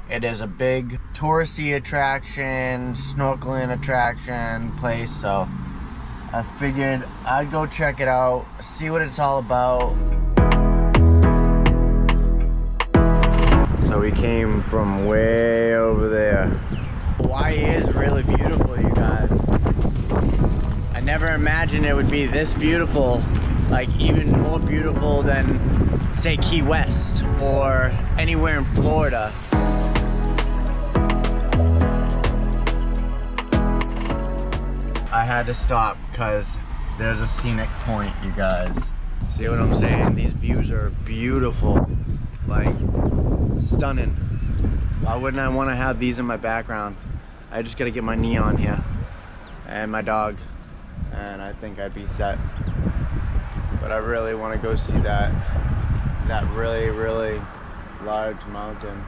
It is a big touristy attraction, snorkeling attraction place, so I figured I'd go check it out, see what it's all about. So we came from way over there. Hawaii is really beautiful, you guys. I never imagined it would be this beautiful, like even more beautiful than, say, Key West or anywhere in Florida. I had to stop because there's a scenic point, you guys. See what I'm saying? These views are beautiful, like stunning. Why wouldn't I want to have these in my background? I just gotta get my knee on here and my dog, and I think I'd be set. But I really want to go see that really, really large mountain.